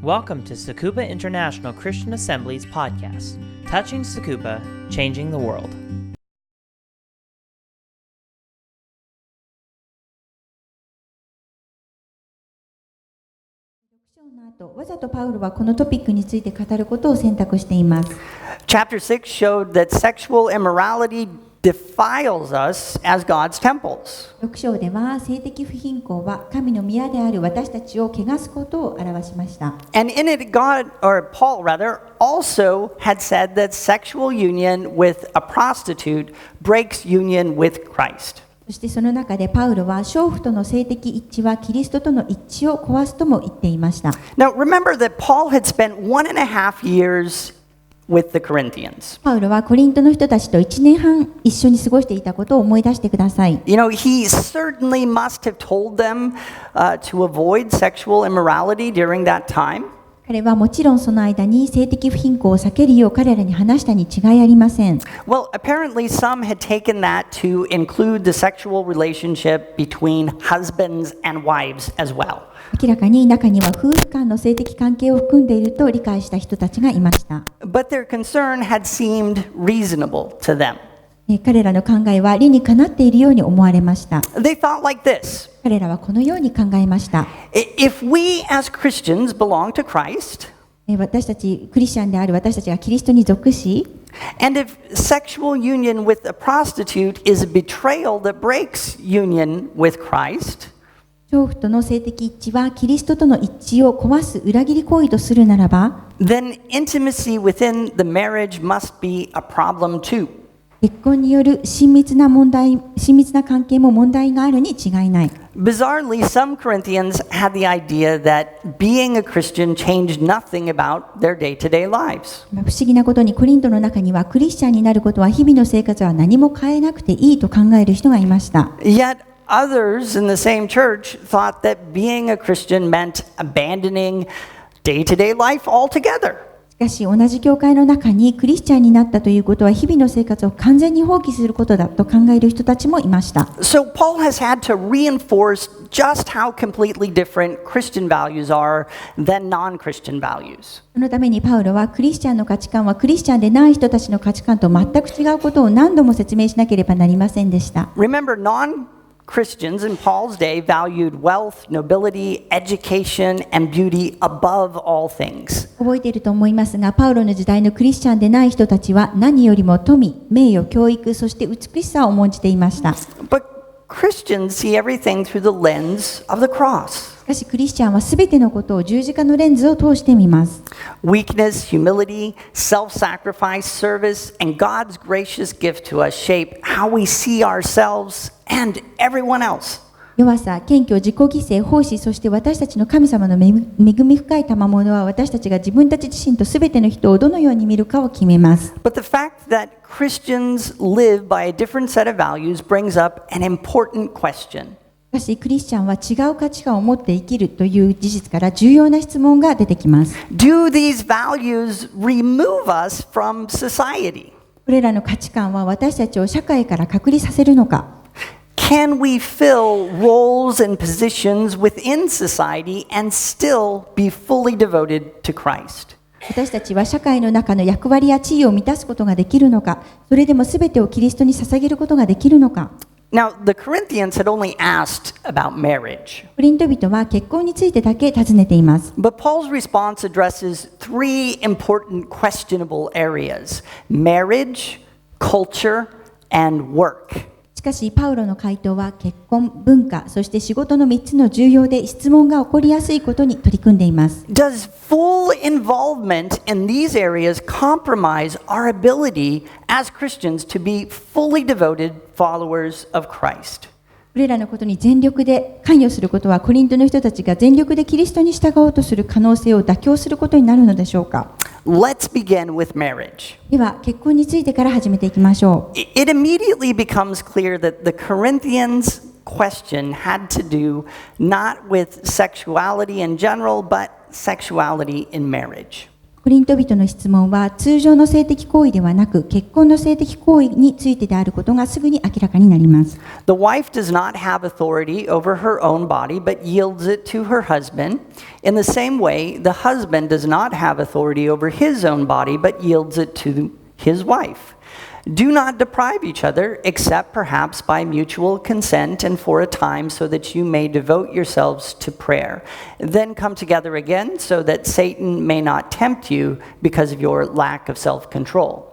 Welcome to Tsukuba International Christian Assembly's podcast, Touching Tsukuba, Changing the World. わざとパウロはこのトピックについて語ることを選択しています。Chapter 6 showed that sexual immorality defiles us as God's temples. 6章では性的不貧困は神の宮である私たちを汚すことを表しました。And in it, Paul also had said that sexual union with a prostitute breaks union with Christ. そしてその中でパウロは娼婦との性的一致はキリストとの一致を壊すとも言っていました。Now remember that Paul had spent 1.5 years with the Corinthians. パウロはコリントの人たちと1年半一緒に過ごしていたことを思い出してください。You know, he certainly must have told them to avoid sexual immorality during that time. 彼はもちろんその間に性的不貧困を避けるよう彼らに話したに違いありません。Well, apparently some had taken that to include the sexual relationship between husbands and wives as well. 明らかに中には夫婦間の性的関係を含んでいると理解した人たちがいました。But their concern had seemed reasonable to them. 彼らの考えは理にかなっているように思われました。They thought like this. 彼らはこのように考えました。If we as Christians belong to Christ, 私たちクリスチャンである私たちがキリストに属し、and if sexual union with a prostitute is a betrayal that breaks union with Christ, 娼婦との性的一致はキリストとの一致を壊す裏切り行為とするならば、then intimacy within the marriage must be a problem too. 結婚による親密な関係も問題があるに違いない。Bizarrely, some Corinthians had the idea that being a Christian changed nothing about their day-to-day lives. 不思議なことにコリントの中にはクリスチャンになることは日々の生活は何も変えなくていいと考える人がいました。Yet others in the same church thought that being a Christian meant abandoning day-to-day life altogether. しかし同じ教会の中にクリスチャンになったということは日々の生活を完全に放棄することだと考える人たちもいました。So Paul has had to reinforce just how completely different Christian values are than non-Christian values. そのためにパウロはクリスチャンの価値観はクリスチャンでない人たちの価値観と全く違うことを何度も説明しなければなりませんでした。Remember, non-Christians in Paul's day valued wealth, nobility, education, and beauty above all things. 覚えていると思いますが、パウロの時代のクリスチャンでない人たちは何よりも富、名誉、教育、そして美しさを重んじていました。But Christians see everything through the lens of the cross. しかしクリスチャンはすべてのことを十字架のレンズを通してみます。Weakness, humility, self-sacrifice, service, and God's gracious gift to us shape how we see ourselves and everyone else. 弱さ、謙虚、自己犠牲、奉仕、そして私たちの神様の恵み深い賜物は私たちが自分たち自身とすべての人をどのように見るかを決めます。But the fact that Christians live by a different set of values brings up an important question. しかしクリスチャンは違う価値観を持って生きるという事実から重要な質問が出てきます。Do these values remove us from society? これらの価値観は私たちを社会から隔離させるのか。Can we fill roles and positions within society and still be fully devoted to Christ? 私たちは社会の中の役割や地位を満たすことができるのか、それでも全てをキリストに捧げることができるのか。Now, the Corinthians had only asked about marriage. コリント人は結婚についてだけ尋ねています。But Paul's response addresses three important questionable areas: marriage, culture, and work. しかしパウロの回答は結婚、文化、そして仕事の3つの重要で質問が起こりやすいことに取り組んでいます。Does full involvement in these areas compromise our ability as Christians to be fully devoted followers of Christ? これらのことに全力で関与することはコリントの人たちが全力でキリストに従おうとする可能性を妥協することになるのでしょうか。Let's begin with marriage. では結婚についてから始めていきましょう。It immediately becomes clear that the Corinthians' question had to do not with sexuality in general, but sexuality in marriage. コリント人の質問は通常の性的行為ではなく結婚の性的行為についてであることがすぐに明らかになります。The wife does not have authority over her own body, but yields it to her husband. In the same way, the husband does not have authority over his own body, but yields it to his wife. Do not deprive each other, except perhaps by mutual consent and for a time, so that you may devote yourselves to prayer. Then come together again, so that Satan may not tempt you because of your lack of self-control.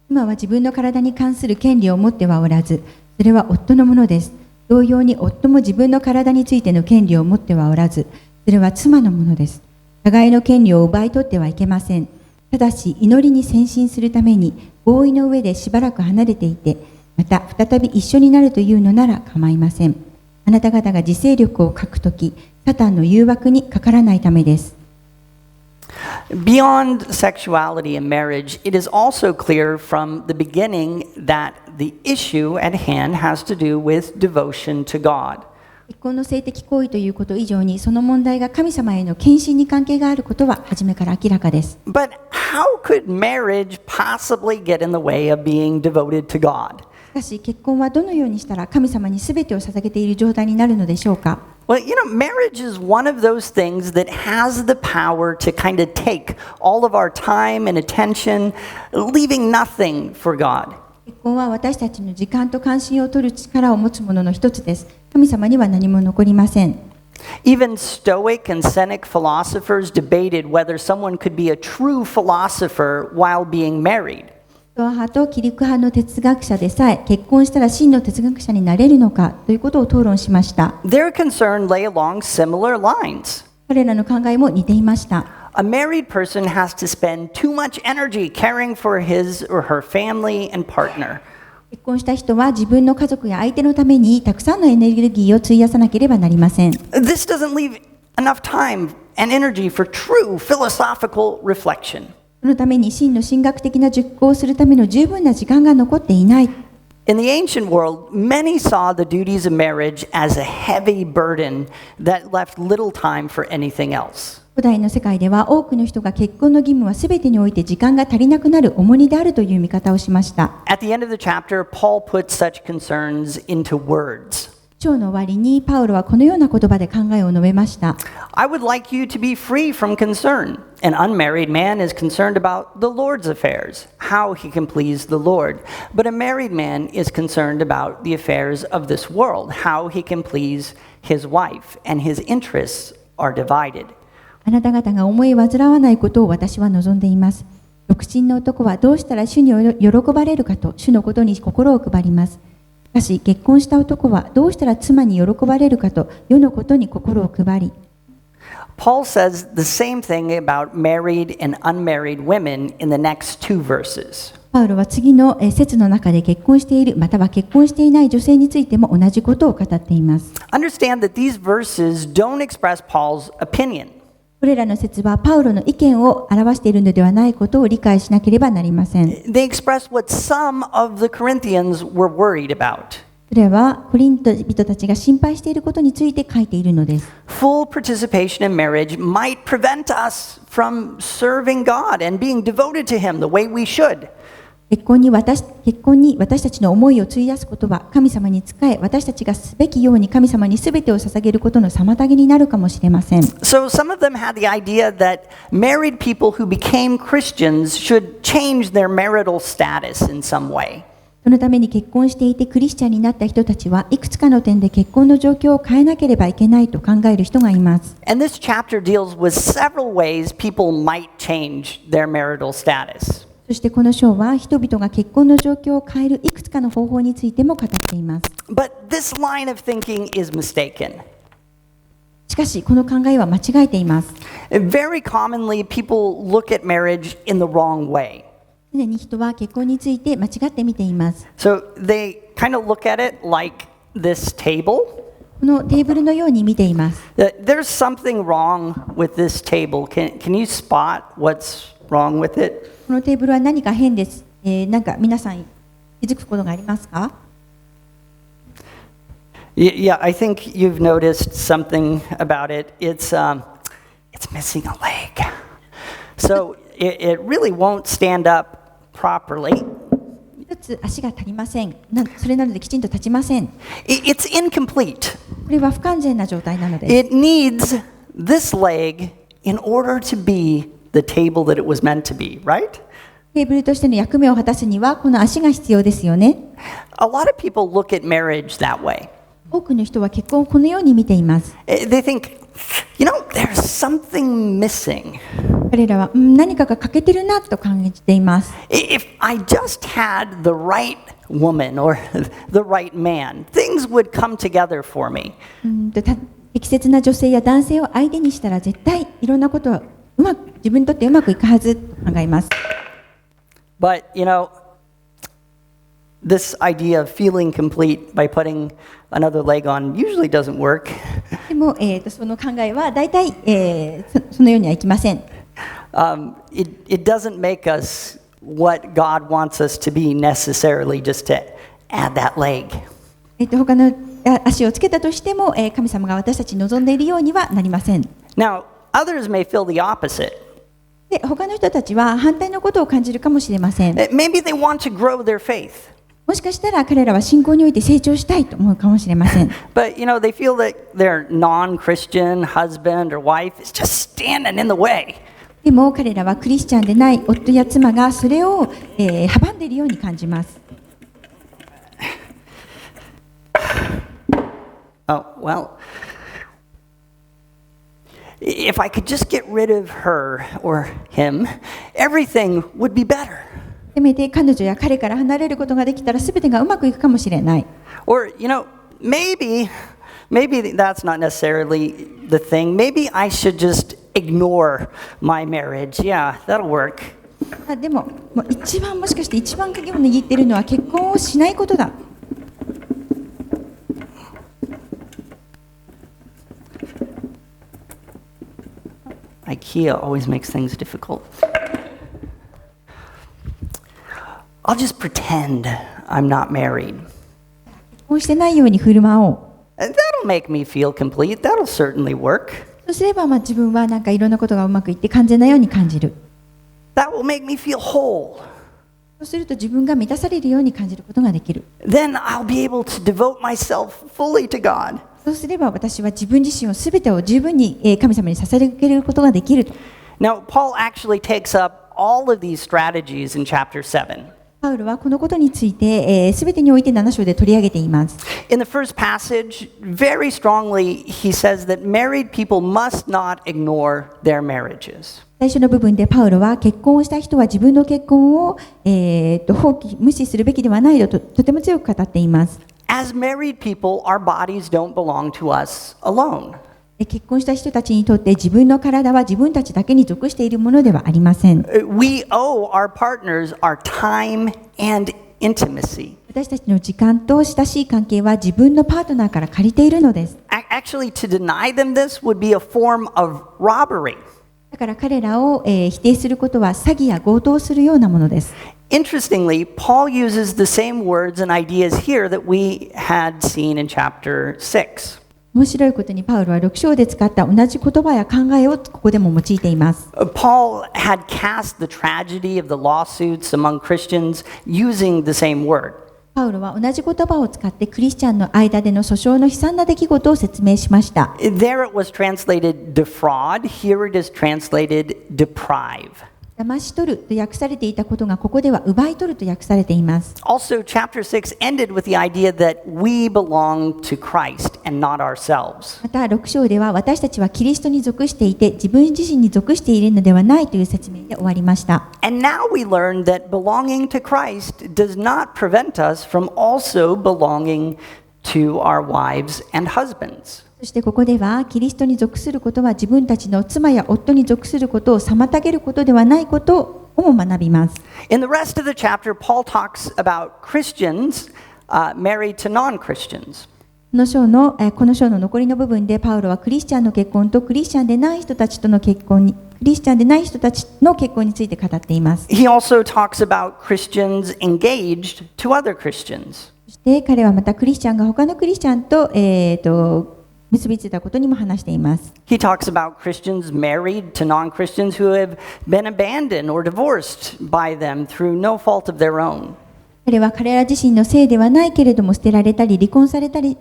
妻は自分の体に関する権利を持ってはおらず、それは夫のものです。同様に夫も自分の体についての権利を持ってはおらず、それは妻のものです。互いの権利を奪い取ってはいけません。ただし祈りに専心するために合意の上でしばらく離れていて、また再び一緒になるというのなら構いません。あなた方が自制力を欠くとき、サタンの誘惑にかからないためです。Beyond sexuality and marriage, it is also clear from the beginning that the issue at hand has to do with devotion to God. 結婚の性的行為ということ以上に、その問題が神様への献身に関係があることは初めから明らかです。But how could marriage possibly get in the way of being devoted to God? しかし結婚はどのようにしたら神様に全てを捧げている状態になるのでしょうか。Well, marriage is one of those things that has the power to kind of take all of our time and attention, leaving nothing for God. 結婚は私たちの時間と関心を取る力を持つものの一つです。神様には何も残りません。Even Stoic and Cynic philosophers debated whether someone could be a true philosopher while being married. ストア派とキリク派の哲学者でさえ結婚したら真の哲学者になれるのかということを討論しました。Their concern lay along similar lines. 彼らの考えも似ていました。A married person has to spend too much energy caring for his or her family and partner. 結婚した人は自分の家族や相手のためにたくさんのエネルギーを費やさなければなりません。This doesn't leave enough time and energy for true philosophical reflection. そのために真の神学的な熟考をするための十分な時間が残っていない。In the ancient world, many saw the duties of marriage as a heavy burden that left little time for anything else. 古代の世界では多くの人が結婚の義務は全てにおいて時間が足りなくなる重荷であるという見方をしました。At the end of the chapter, Paul puts such concerns into words. 章の終わりにパウロはこのような言葉で考えを述べました。I would like you to be free from concern. An unmarried man is concerned about the Lord's affairs, how he can please the Lord. But a married man is concerned about the affairs of this world, how he can please his wife, and his interests are divided. あなた方が思い煩わないことを私は望んでいます。独身の男はどうしたら主に喜ばれるかと主のことに心を配ります。しかし結婚した男はどうしたら妻に喜ばれるかと世のことに心を配り。Paul says the same thing about married and unmarried women in the next two verses. パウロは次の節の中で結婚しているまたは結婚していない女性についても同じことを語っています。Understand that these verses don't express Paul's opinion. これらの説はパウロの意見を表しているのではないことを理解しなければなりません。They express what some of the Corinthians were worried about. それはコリント人たちが心配していることについて書いているのです。Full participation in marriage might prevent us from serving God and being devoted to Him the way we should. 結婚に私たちの思いを費やすことは神様に仕え、私たちがすべきように神様にすべてを捧げることの妨げになるかもしれません。So some of them had the idea that married people who became Christians should change their marital status in some way. そのために結婚していてクリスチャンになった人たちはいくつかの点で結婚の状況を変えなければいけないと考える人がいます。And this chapter deals with several ways people might change their marital status. そしてこの章は人々が結婚の状況を変えるいくつかの方法についても語っています。But this line of thinking is mistaken. しかしこの考えは間違えています。Very commonly, people look at marriage in the wrong way. 常に人は結婚について間違って見ています。So they kind of look at it like this table. このテーブルのように見ています。There's something wrong with this table. Can you spot what's wrong with it? このテーブルは何か変です。なんか皆さん気づくことがありますか？ Yeah, I think you've noticed something about it. It's missing a leg. So it really won't stand up properly. 一つ足が足りません。それなのできちんと立ちません。こ It's incomplete. れは不完全な状態なのです。 It needs this leg in order to be the table that it was meant to be, right? テーブルとしての役目を果たすにはこの足が必要ですよね。A lot of people look at marriage that way. 多くの人は結婚をこのように見ています。 They think, there's something missing. 彼らは、何かが欠けてるなと感じています。 If I just had the right woman or the right man, things would come together for me. 適切な女性や男性を相手にしたら絶対いろんなことは自分にとってうまくいくはずと考えます。 But, this idea of feeling complete by putting another leg on usually doesn't work. でも、その考えは大体、そのようにはいきません。It doesn't make us what God wants us to be necessarily just to add that leg. 他の足をつけたとしても、神様が私たちに望んでいるようにはなりません。 Now, others may feel the opposite. で、他の人たちは反対のことを感じるかもしれません。 Maybe they want to grow their faith. もしかしたら彼らは信仰において成長したいと思うかもしれません。 But, they feel that their non-Christian husband or wife is just standing in the way. でも彼らはクリスチャンでない夫や妻がそれを、阻んでいるように感じます。 Oh, well, if I could just get rid of her or him, everything would be better. せめて彼女や彼から離れることができたら全てがうまくいくかもしれない。 Or, maybe that's not necessarily the thing. Maybe I should just ignore my marriage. Yeah, that'll work. でも、もしかして一番鍵を握っているのは結婚をしないことだ。 IKEA always makes things difficult. I'll just pretend I'm not married. 結婚してないように振る舞おう。 That'll make me feel complete. That'll certainly work. そうすれば自分はなんかいろんなことがうまくいって完全なように感じる。 That will make me feel whole. そうすると自分が満たされるように感じることができる。 Then I'll be able to devote myself fully to God. そうすれば私は自分自身を全てを十分に神様に捧げることができると。 Now, Paul actually takes up all of these strategies in chapter 7. パウロはこのことについて全てにおいて7章で取り上げています。 In the first passage, very strongly, he says that married people must not ignore their marriages. 最初の部分でパウロは結婚をした人は自分の結婚を、無視するべきではないととても強く語っています。 As married people, our bodies don't belong to us alone. 結婚した人たちにとって自分の体は自分たちだけに属しているものではありません。 We owe our partners our time and intimacy. 私たちの時間と親しい関係は自分のパートナーから借りているのです。 Actually, to deny them this would be a form of robbery. だから彼らを、否定することは詐欺や強盗をするようなものです。 Interestingly, Paul uses the same words and ideas here that we had seen in chapter 6. 面白いことにパウロは6章で使った同じ言葉や考えをここでも用いています。 Paul had cast the tragedy of the lawsuits among Christians using the same word. パウロは同じ言葉を使ってクリスチャンの間での訴訟の悲惨な出来事を説明しました。 There it was translated defraud. Here it is translated deprive. 騙し取ると訳されていたことがここでは奪い取ると訳されています。 Also, chapter 6 ended with the idea that we belong to Christ and not ourselves. また6章では私たちはキリストに属していて自分自身に属しているのではないという説明で終わりました。 And now we learn that belonging to Christ does not prevent us from also belonging to our wives and husbands. そしてここではキリストに属することは自分たちの妻や夫に属することを妨げることではないことをも学びます。 In the rest of the chapter, Paul talks about Christians married to non-Christians. この章の残りの部分でパウロはクリスチャンの結婚とクリスチャンでない人たちとの結婚にクリスチャンでない人たちの結婚について語っています。 He also talks about Christians engaged to other Christians. そして彼はまたクリスチャンが他のクリスチャンと、結びついたことにも話しています。He talks about Christians married to non-Christians who have been abandoned or divorced by them through no fault of their own. 彼は彼ら自身のせいではないけれども捨てられたり離婚されたり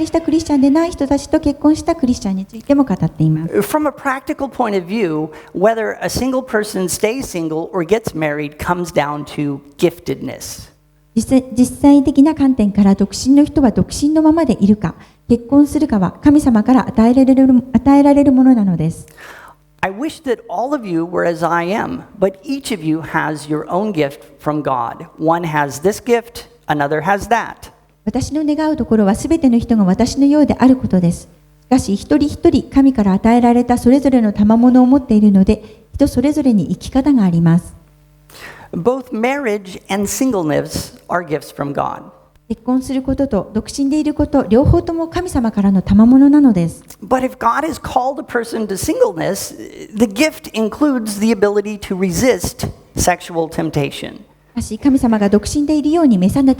したクリスチャンでない人たちと結婚したクリスチャンについても語っています。From a practical point of view, whether a single person stays single or gets married comes down to giftedness. 実際的な観点から独身の人は独身のままでいるか、結婚するかは神様から与えられるものなのです。I wish that all of you were as I am, but each of you has your own gift from God. One has this gift, another has that. 私の願うところはすべての人が私のようであることです。しかし一人一人神から与えられたそれぞれの賜物を持っているので、人それぞれに生き方があります。Both marriage and singleness are gifts from God. 結婚することと独身でいること、両方とも神様からの賜物なのです。But if God has called a person to singleness, the gift includes the ability to resist sexual temptation. しかし神様が独身でいるように召され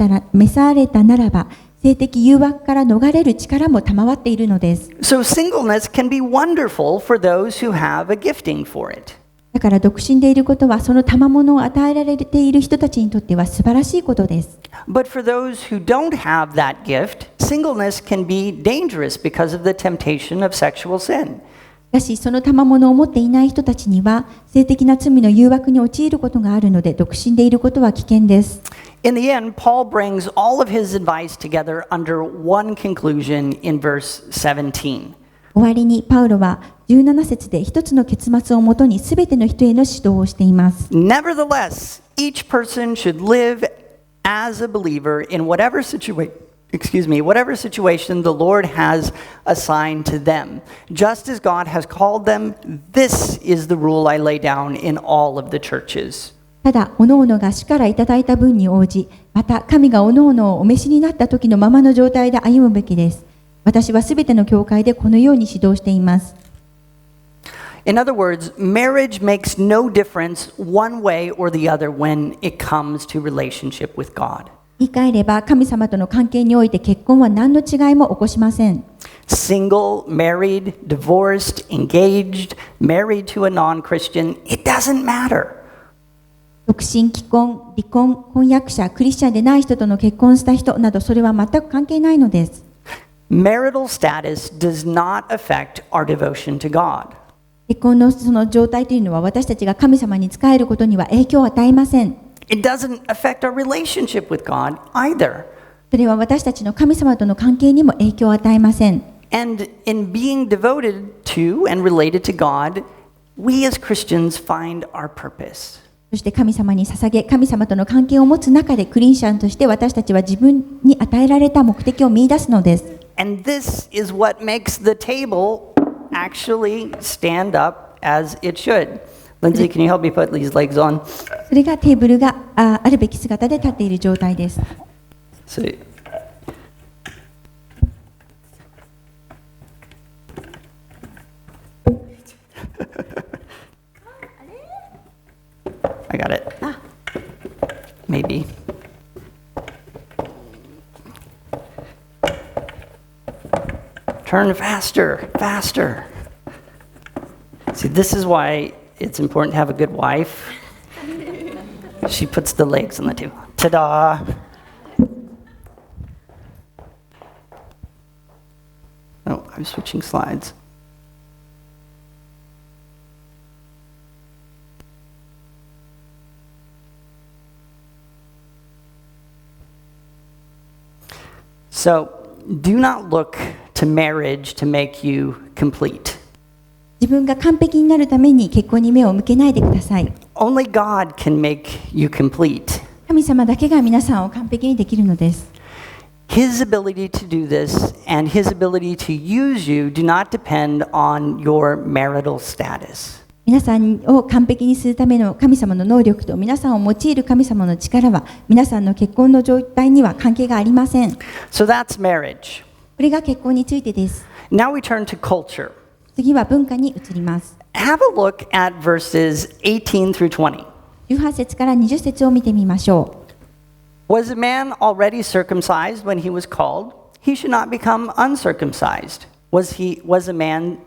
たならば、性的誘惑から逃れる力も賜っているのです。So singleness can be wonderful for those who have a gifting for it. だから独身でいることはその賜物を与えられている人たちにとっては素晴らしいことです。But for those who don't have that gift, singleness can be dangerous because of the temptation of sexual sin. しかしその賜物を持っていない人たちには性的な罪の誘惑に陥ることがあるので、独身でいることは危険です。In the end, Paul brings all of his advice together under one conclusion in verse 17. 終わりにパウロは17節で一つの結末をもとにすべての人への指導をしています。Nevertheless, each person should live as a believer in whatever situation the Lord has assigned to them. Just as God has called them, this is the rule I lay down in all of the churches. ただ、おのおのが主からいただいた分に応じ、また神がおのおのをお召しになった時のままの状態で歩むべきです。私はすべての教会でこのように指導しています。In other words, marriage makes no difference one way or the other when it comes to relationship with God. 言い換えれば、神様との関係において結婚は何の違いも起こしません。Single, married, divorced, engaged, married to a non-Christian, it doesn't matter. 独身、既婚、離婚、婚約者、クリスチャンでない人との結婚した人など、それは全く関係ないのです。Marital status does not affect our devotion to God. 結婚のその状態というのは私たちが神様に仕えることには影響を与えません。It doesn't affect our relationship with God either. それは私たちの神様との関係にも影響を与えません。And in being devoted to and related to God, we as Christians find our purpose. そして神様に捧げ、神様との関係を持つ中でクリスチャンとして私たちは自分に与えられた目的を見出すのです。And this is what makes the table actually stand up as it should. Lindsay, can you help me put these legs on? それがテーブルがあるべき姿で立っている状態です。So, I got it. Maybe. Turn faster, faster. See, this is why it's important to have a good wife. She puts the legs on the table. Ta-da! Oh, I'm switching slides. So, do not look to marriage to make you complete. 自分が完璧になるために結婚に目を向けないでください。Only God can make you complete. 神様だけが皆さんを完璧にできるのです。His ability to do this and His ability to use you do not depend on your marital status. 皆さんを完璧にするための神様の能力と皆さんを用いる神様の力は皆さんの結婚の状態には関係がありません。So that's marriage. これが結婚についてです。Now we turn to culture. 次は文化に移ります。Have a look at verses 18 through 20. 18節から20節を見てみましょう。Was a man already circumcised when he was called? He should not become uncircumcised. was a man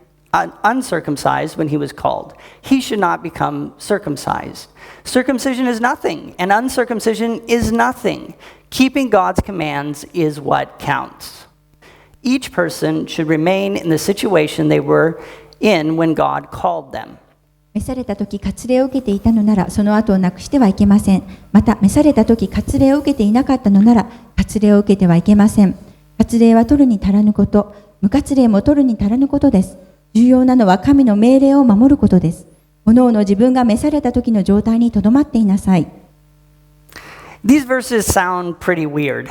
uncircumcised when he was called. He should not become circumcised. Circumcision is nothing, and uncircumcision is nothing. Keeping God's commands is what counts. Each person should remain in the situation they were in when God called them. 召された時割礼を受けていたのならその後をなくしてはいけません。また召された時割礼を受けていなかったのなら割礼を受けてはいけません。割礼は取るに足らぬこと、無割礼も取るに足らぬことです。重要なのは神の命令を守ることです。各々自分が召された時の状態にとどまっていなさい。These verses sound pretty weird.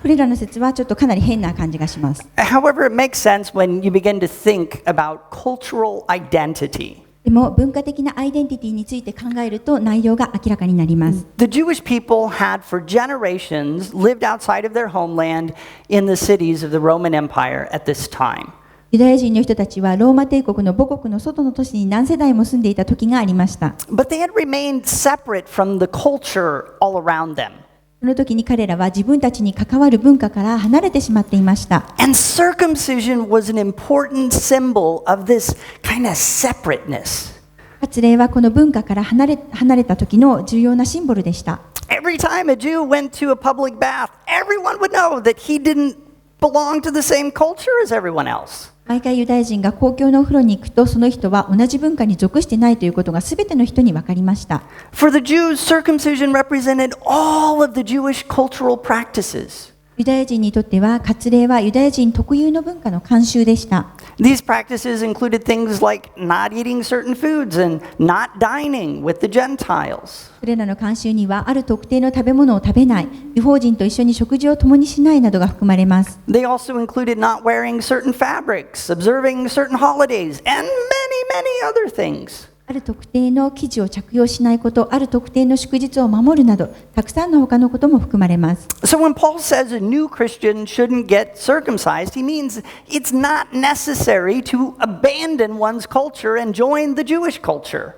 これらの説はちょっとかなり変な感じがします。However, it makes sense when you begin to think about cultural identity. でも文化的なアイデンティティについて考えると内容が明らかになります。The Jewish people had for generations lived outside of their homeland in the cities of the Roman Empire at this time. ユダヤ人の人たちはローマ帝国の母国の外の都市に何世代も住んでいた時がありました。But they had remained separate from the culture all around them. その時に彼らは自分たちに関わる文化から離れてしまっていました。And circumcision was an important symbol of this kind of separateness. 割礼はこの文化から離れた時の重要なシンボルでした。Every time a Jew went to a public bath, everyone would know that he didn't belong to the same culture as everyone else. 毎回ユダヤ人が公共のお風呂に行くとその人は同じ文化に属してないということがすべての人に分かりました。For the Jews, circumcision represented all of the Jewish cultural practices. ユダヤ人にとっては割礼はユダヤ人特有の文化の慣習でした。These practices included things like not eating certain foods and not dining with the Gentiles. それらの慣習にはある特定の食べ物を食べない、異邦人と一緒に食事を共にしないなどが含まれます。They also included not wearing certain fabrics, observing certain holidays, and many, many other things. ある特定の生地を着用しないこと、ある特定の祝日を守るなど、たくさんの他のことも含まれます。So when Paul says a new Christian shouldn't get circumcised, he means it's not necessary to abandon one's culture and join the Jewish culture.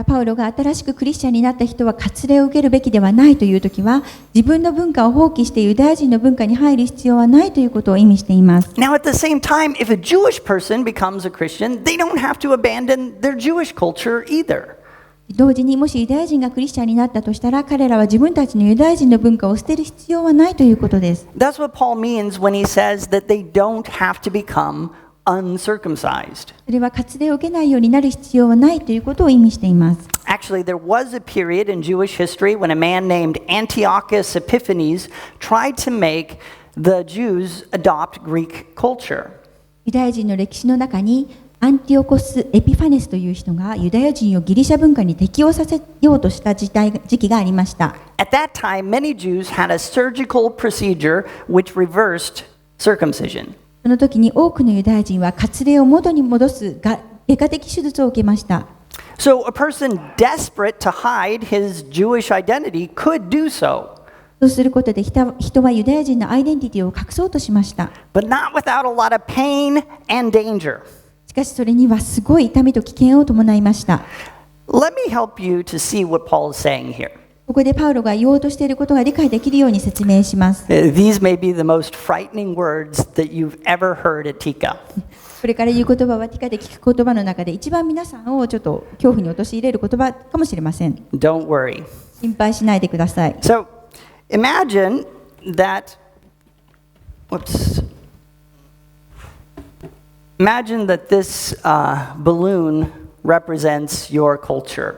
パウロが新しくクリスチャンになった人は割礼を受けるべきではないというときは、自分の文化を放棄してユダヤ人の文化に入る必要はないということを意味しています。Now at the same time, if a Jewish person becomes a Christian, they don't have to abandon their Jewish culture either. 同時にもしユダヤ人がクリスチャンになったとしたら、彼らは自分たちのユダヤ人の文化を捨てる必要はないということです。That's what Paul means when he says that they don't have to become uncircumcised. それは割礼を受けないようになる必要はないということを意味しています。Actually, there was a period in Jewish history when a man named Antiochus Epiphanes tried to make the Jews adopt Greek culture. ユダヤ人の歴史の中にアンティオコス・エピファネスという人がユダヤ人をギリシャ文化に適応させようとした時期がありました。At that time, many Jews had a surgical procedure which reversed circumcision. その時に多くのユダヤ人は割礼を元に戻す外科的手術を受けました。So a person desperate to hide his Jewish identity could do so. そうすることで人はユダヤ人のアイデンティティを隠そうとしました。But not without a lot of pain and danger. しかしそれにはすごい痛みと危険を伴いました。Let me help you to see what Paul is saying here. ここでパウロが言おうとしていることが理解できるように説明します。These may be the most frightening words that you've ever heard at Tika. これから言う言葉はティカで聞く言葉の中で一番皆さんをちょっと恐怖に陥れる言葉かもしれません。Don't worry. 心配しないでください。So imagine that this balloon represents your culture.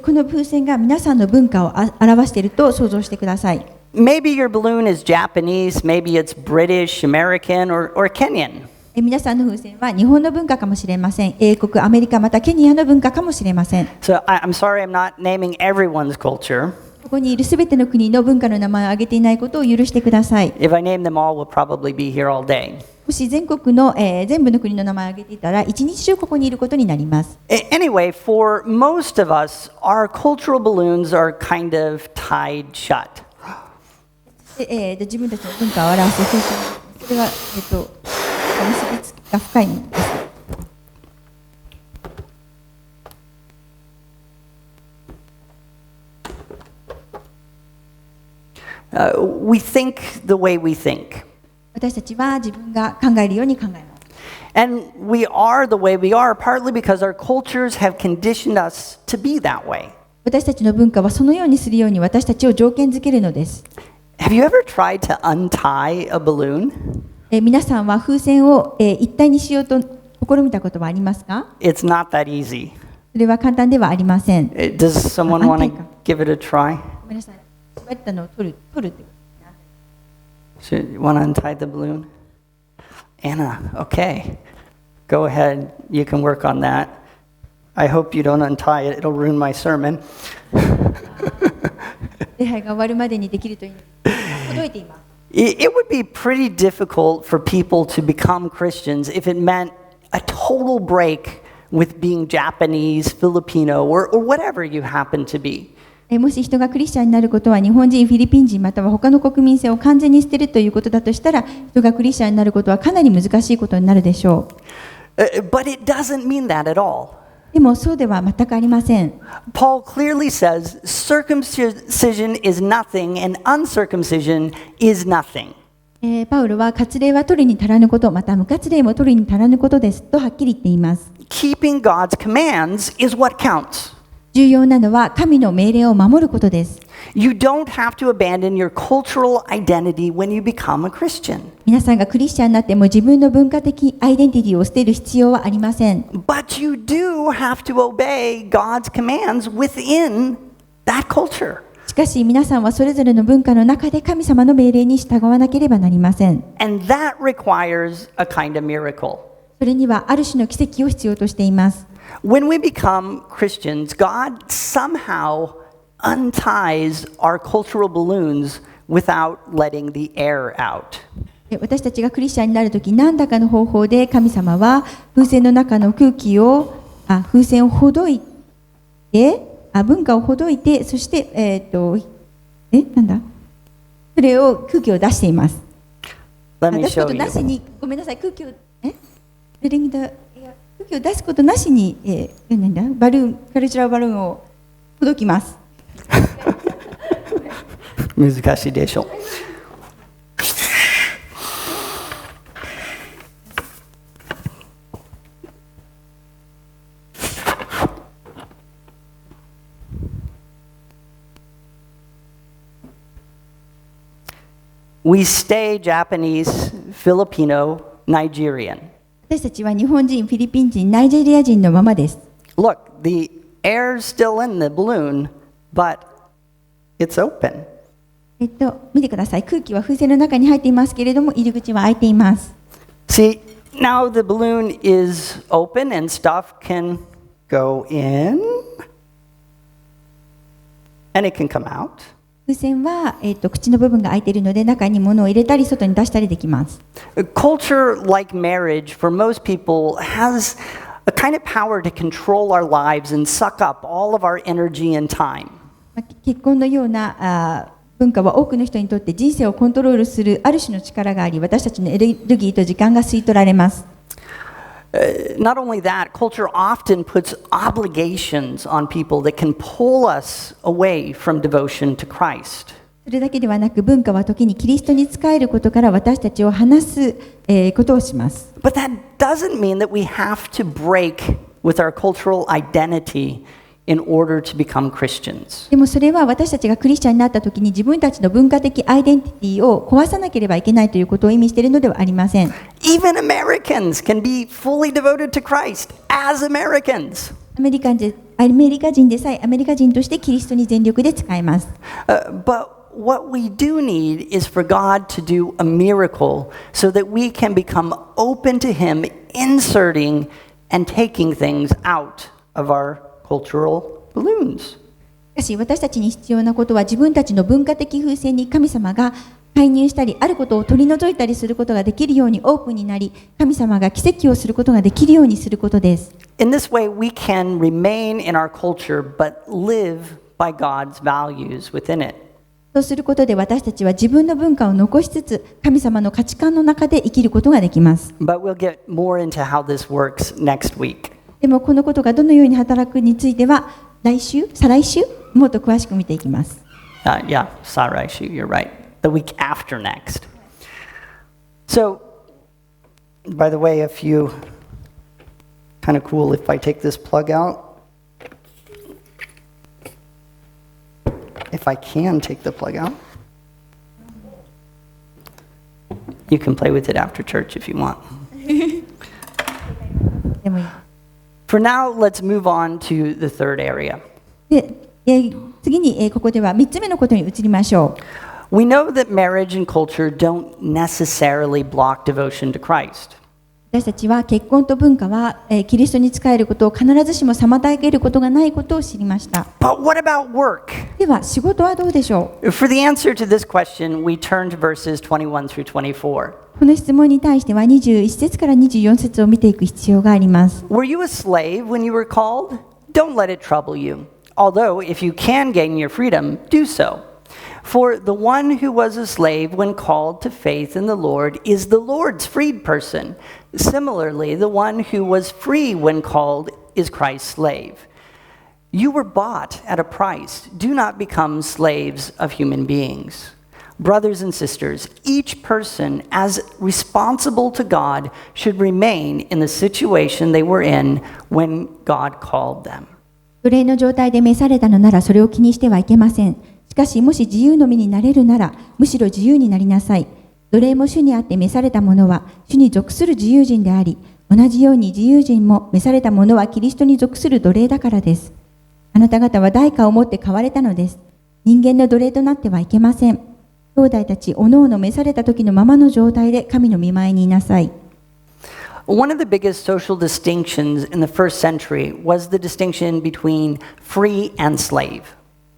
この風船が皆さんの文化を表していると想像してください。Maybe your balloon is Japanese, maybe it's British, American, or Kenyan. 皆さんの風船は日本の文化かもしれません。英国、アメリカ、またケニアの文化かもしれません。So I'm sorry I'm not naming everyone's culture. ここにいるすべての国の文化の名前を挙げていないことを許してください。If I name them all, we'll probably be here all day. もし全国の、全部の国の名前を挙げていたら一日中ここにいることになります。Anyway, for most of us, our cultural balloons are kind of tied shut. 自分たちの文化を表す風船、それは、結びつきが深いんです。We think the way we think. 私たちは自分が考えるように考えます。And we are the way we are partly because our cultures have conditioned us to be that way. 私たちの文化はそのようにするように私たちを条件づけるのです。Have you ever tried to untie a balloon? 皆さんは風船を一体にしようと試みたことはありますか？ It's not that easy. それは簡単ではありません。 Does someone want to give it a try? ごめんなさい。縛ったのを取るって。Should you want to untie the balloon? Anna, okay. Go ahead. You can work on that. I hope you don't untie it. It'll ruin my sermon. 礼拝が終わるまでにできるといいのです。届いています。It would be pretty difficult for people to become Christians if it meant a total break with being Japanese, Filipino, or whatever you happen to be. もし人がクリスチャンになることは日本人、フィリピン人または他の国民性を完全に捨てるということだとしたら、人がクリスチャンになることはかなり難しいことになるでしょう。But it doesn't mean that at all. でもそうでは全くありません。Paul clearly says circumcision is nothing and uncircumcision is nothing. パウロは割礼は取るに足らぬこと、また無割礼も取るに足らぬことですとはっきり言っています。Keeping God's commands is what counts. 重要なのは神の命令を守ることです。You don't have to abandon your cultural identity when you become a Christian. 皆さんがクリスチャンになっても自分の文化的アイデンティティを捨てる必要はありません。But you do have to obey God's commands within that culture. しかし皆さんはそれぞれの文化の中で神様の命令に従わなければなりません。And that requires a kind of miracle. それにはある種の奇跡を必要としています。When we become Christians, God somehow unties our cultural balloons without letting the air out. 私たちがクリスチャンになるとき、何らかの方法で神様は風船の中の空気を、風船をほどいて、文化をほどいて、そして、なんだそれを空気を出しています。出すことなしに、ごめんなさい、空気を出すことなしに、なんだカルチャラバルーンをほどきます。難しいでしょう。We stay Japanese, Filipino, Nigerian. 私たちは日本人、フィリピン人、ナイジェリア人のままです。Look, the air's still in the balloon, but it's open. 見てください。空気は風船の中に入っていますけれども、入り口は開いています。See, now the balloon is open and stuff can go in and it can come out. 風船は、口の部分が開いているので、中に物を入れたり外に出したりできます。Culture like marriage for most people has a kind of power to control our lives and suck up all of our energy and time. 結婚のような文化は多くの人にとって人生をコントロールするある種の力があり、私たちのエネルギーと時間が吸い取られます。Not only that, culture often puts obligations on people that can pull us away from devotion to Christ. それだけではなく、文化は時にキリストに仕えることから私たちを離す、ことをします。But that doesn't mean that we have to break with our cultural identity in order to become Christians. でもそれは私たちがクリスチャンになった時に自分たちの文化的アイデンティティを壊さなければいけないということを意味しているのではありません。Even Americans can be fully devoted to Christ as Americans. アメリカ人でさえアメリカ人としてキリストに全力で仕えます。But what we do need is for God to do a miracle so that we can become open to Him inserting and taking things out of our cultural balloons. しかし私たちに必要なことは自分たちの文化的風船に神様が介入したりあることを取り除いたりすることができるようにオープンになり、神様が奇跡をすることができるようにすることです。In this way, we can remain in our culture but live by God's values within it. そうすることで私たちは自分の文化を残しつつ神様の価値観の中で生きることができます。But we'll get more into how this works next week. でもこのことがどのように働くについては再来週もっと詳しく見ていきます。Yeah, 再来週, you're right. The week after next. So, By the way, if you, kind of cool if I take this plug out. If I can take the plug out. You can play with it after church if you want. でもいい。 For now, let's move on to the third area. で次に、ここでは3つ目のことに移りましょう。 We know that marriage and culture don't necessarily block devotion to Christ. 私たちは結婚と文化は、キリストに仕えることを必ずしも妨げることがないことを知りました。 But what about work? では仕事はどうでしょう。 For the answer to this question, we turn to verses 21 through 24. この質問に対しては21節から24節を見ていく必要があります。 Were you a slave when you were called? Don't let it trouble you. Although, if you can gain your freedom, do so. For the one who was a slave when called to faith in the Lord is the Lord's freed person. Similarly, the one who was free when called is Christ's slave. You were bought at a price. Do not become slaves of human beings. Brothers and sisters, each person, as responsible to God, should remain in the situation they were in when God called them. 奴隷の状態で召されたのならそれを気にしてはいけません。しかしもし自由の身になれるならむしろ自由になりなさい。奴隷も主にあって召された者は主に属する自由人であり、同じように自由人も召された者はキリストに属する奴隷だからです。あなた方は代価をもって買われたのです。人間の奴隷となってはいけません。兄弟たち、おのおの召された時のままの状態で神の御前にいなさい。One of the biggest social distinctions in the first century was the distinction between free and slave.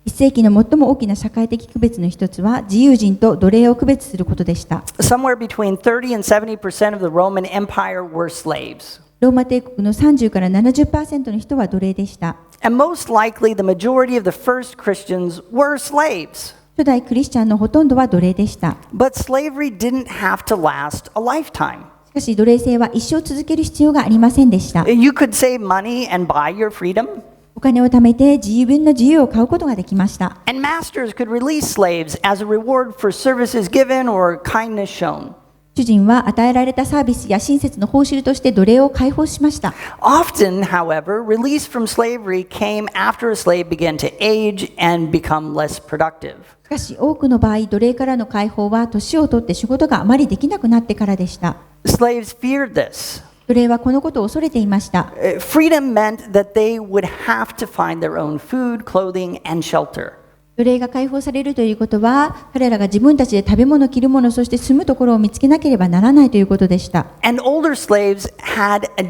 1世紀の最も大きな社会的区別の一つは自由人と奴隷を区別することでした。Somewhere between 30 and 70% of the Roman Empire were slaves. ローマ帝国の30から 70% の人は奴隷でした。And most likely the majority of the first Christians were slaves. 初代クリスチャンのほとんどは奴隷でした。 But slavery didn't have to last a lifetime. しかし奴隷制は一生続ける必要がありませんでした。 You could save money and buy your freedom. お金を貯めて自分の自由を買うことができました。 And masters could release slaves as a reward for services given or kindness shown. 主人は与えられたサービスや親切の報酬として奴隷を解放しました。 Often, however, release from slavery came after a slave began to age and become less productive. しかし多くの場合、奴隷からの解放は年を取って仕事があまりできなくなってからでした。 Slaves feared this. 奴隷はこのことを恐れていました。 Freedom meant that they would have to find their own food, clothing, and shelter. 奴隷が解放されるということは、彼らが自分たちで食べ物、着るもの、そして住むところを見つけなければならないということでした。 And older slaves had a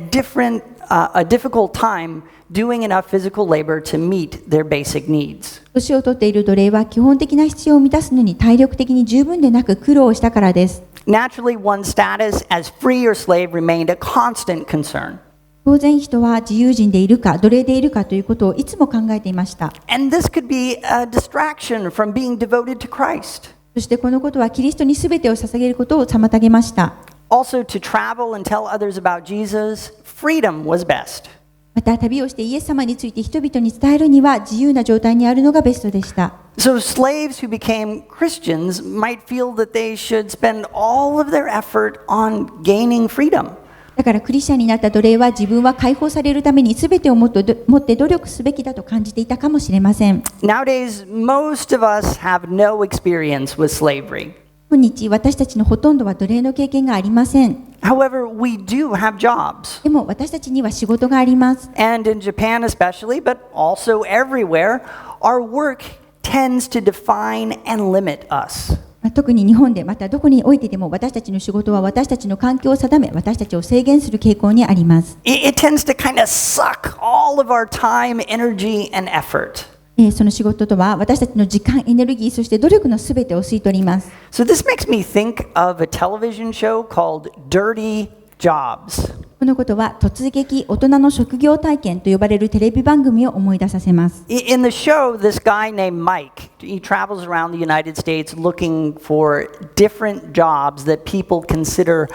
difficult time doing enough physical labor to meet their basic needs. 年を取っている奴隷は基本的な必要を満たすのに体力的に十分でなく苦労したからです。 Naturally, one's status as free or slave remained a constant concern. 当然人は自由人でいるか奴隷でいるかということをいつも考えていました。 And this could be a distraction from being devoted to Christ. そしてこのことはキリストに全てを捧げることを妨げました。 Also, to travel and tell others about Jesus, freedom was best. また旅をしてイエス様について人々に伝えるには自由な状態にあるのがベストでした。 So slaves who became Christians might feel that they should spend all of their effort on gaining freedom. だからクリスチャンになった奴隷は自分は解放されるために全てをもって努力すべきだと感じていたかもしれません。 Nowadays, most of us have no experience with slavery. 今日私たちのほとんどは奴隷の経験がありません。 However, we do have jobs. でも私たちには仕事があります。 And in Japan especially, but also everywhere, our work tends to define and limit us. 特に日本でまたどこにおいてでも私たちの仕事は私たちの環境を定め私たちを制限する傾向にあります。 It tends to kind of suck all of our time, energy, and effort. その仕事とは私たちの時間、エネルギー、そして努力のすべてを吸い取ります。 So this makes me think of a television show called Dirty Jobs. このことは突撃大人の職業体験と呼ばれるテレビ番組を思い出させます。 In the show, this guy named Mike, he travels around the United States looking for different jobs that people consider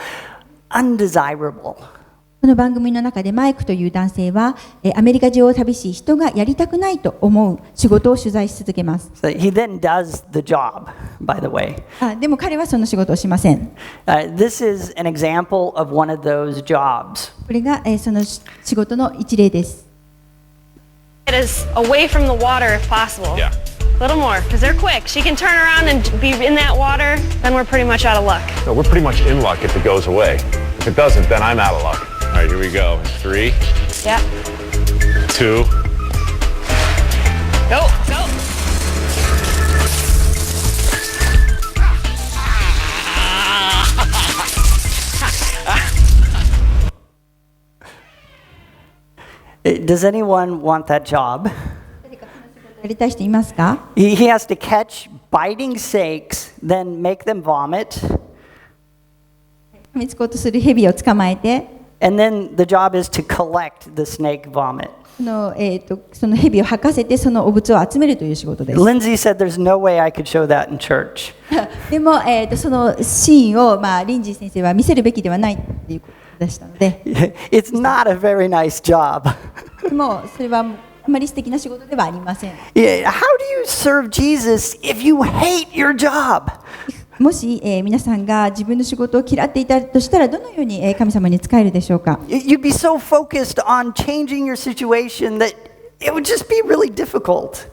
undesirable. この番組の中でマイクという男性は、アメリカ中を旅し、人がやりたくないと思う仕事を取材し続けます。So he then does the job, by the way. でも彼はその仕事をしません。This is an example of one of those jobs. これが、その仕事の一例です。It is away from the water if possible. Yeah. A little more, because they're quick. She can turn around and be in that water, then we're pretty much out of luck. No, we're pretty much in luck if it goes away. If it doesn't, then I'm out of luck. All right, here we go. 3, Yeah. 2. Go, go. Does anyone want that job? やりたい人いますか？ He has to catch biting snakes, then make them vomit, 噛みつこうとする蛇を捕まえて、and then the job is to collect the snake vomit. その蛇を吐かせてその汚物を集めるという仕事です。 Lindsay said there's no way I could show that in church. でも、そのシーンを、リンジー先生は見せるべきではないということでしたので、 It's not a very nice job. でもそれはあまり素敵な仕事ではありません。 Yeah, how do you serve Jesus if you hate your job? もし、皆さんが自分の仕事を嫌っていたとしたらどのように、神様に仕えるでしょうか。 You'd be so focused on changing your situation that it would just be really difficult.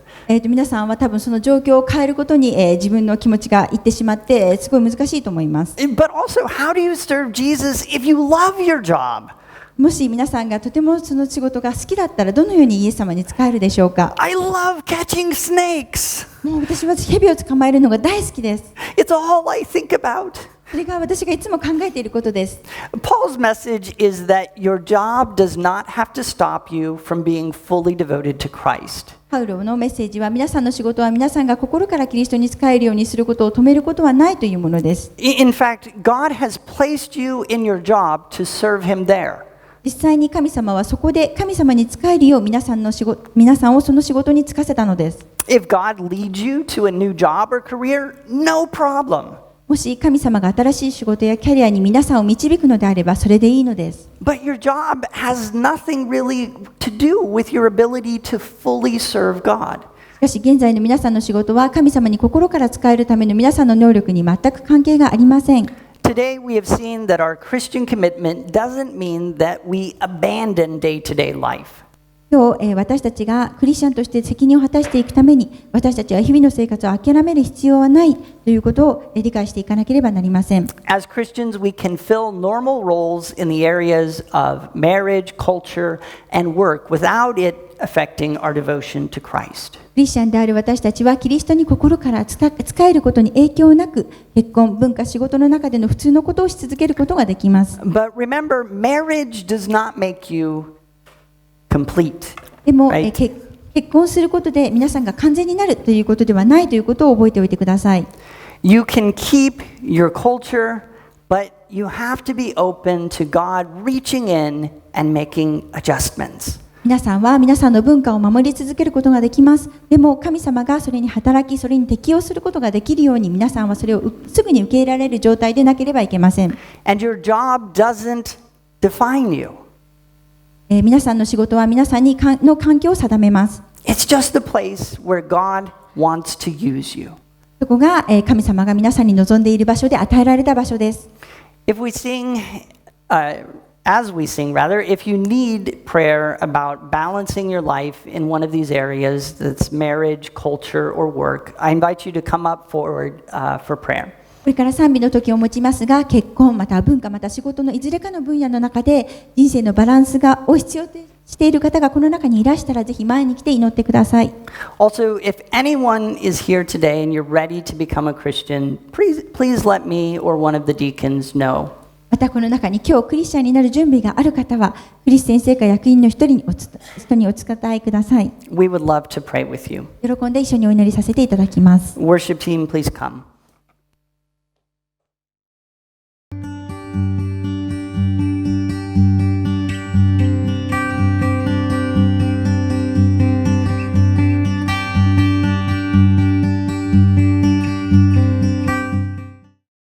皆さんは多分その状況を変えることに、自分の気持ちがいってしまってすごい難しいと思います。 But also, how do you serve Jesus if you love your job? もし皆さんがとてもその仕事が好きだったらどのようにイエス様に仕えるでしょうか。 I love catching snakes. もう私は蛇を捕まえるのが大好きです。 It's all I think about. それが私がいつも考えていることです。 Paul's message is that your job does not have to stop you from being fully devoted to Christ. パウロのメッセージは皆さんの仕事は皆さんが心からキリストに仕えるようにすることを止めることはないというものです。In fact, God has placed you in your job to serve Him there. 実際に神様はそこで神様に仕えるよう皆さんをその仕事に就かせたのです。 If God leads you to a new job or career, no problem. もし神様が新しい仕事やキャリアに皆さんを導くのであればそれでいいのです。 But your job has nothing really to do with your ability to fully serve God. しかし現在の皆さんの仕事は神様に心から仕えるための皆さんの能力に全く関係がありません。 Today we have seen that our Christian commitment doesn't mean that we abandon day-to-day life. 今日、私たちがクリスチャンとして責任を果たしていくために私たちは日々の生活を諦める必要はないということを理解していかなければなりません。 As Christians, we can fill normal roles in the areas of marriage, culture, and work without it affecting our devotion to Christ. クリスチャンである私たちはキリストに心から仕えることに影響なく結婚、文化、仕事の中での普通のことをし続けることができます。 But remember, marriage does not make you complete. でも、 Right. 結婚することで皆さんが完全になるということではないということを覚えておいてください。 You can keep your culture, but you have to be open to God reaching in and making adjustments. 皆さんは皆さんの文化を守り続けることができます。でも神様がそれに働き、それに適応することができるように皆さんはそれをすぐに受け入れられる状態でなければいけません。 And your job doesn't define you. 皆さんの仕事は皆さんの環境を定めます。 It's just the place where God wants to use you. そこが神様が皆さんに望んでいる場所で与えられた場所です。 If we sing, as we sing rather, if you need prayer about balancing your life in one of these areas, that's marriage, culture, or work, I invite you to come up forward for prayer. これから賛美の時を持ちますが、結婚、また文化、また仕事のいずれかの分野の中で人生のバランスを必要としている方がこの中にいらしたらぜひ前に来て祈ってください。 Also, if anyone is here today and you're ready to become a Christian, please let me or one of the deacons know. またこの中に今日クリスチャンになる準備がある方はクリス先生か役員の人にお伝えください。 We would love to pray with you. 喜んで一緒にお祈りさせていただきます。 Worship team, please come.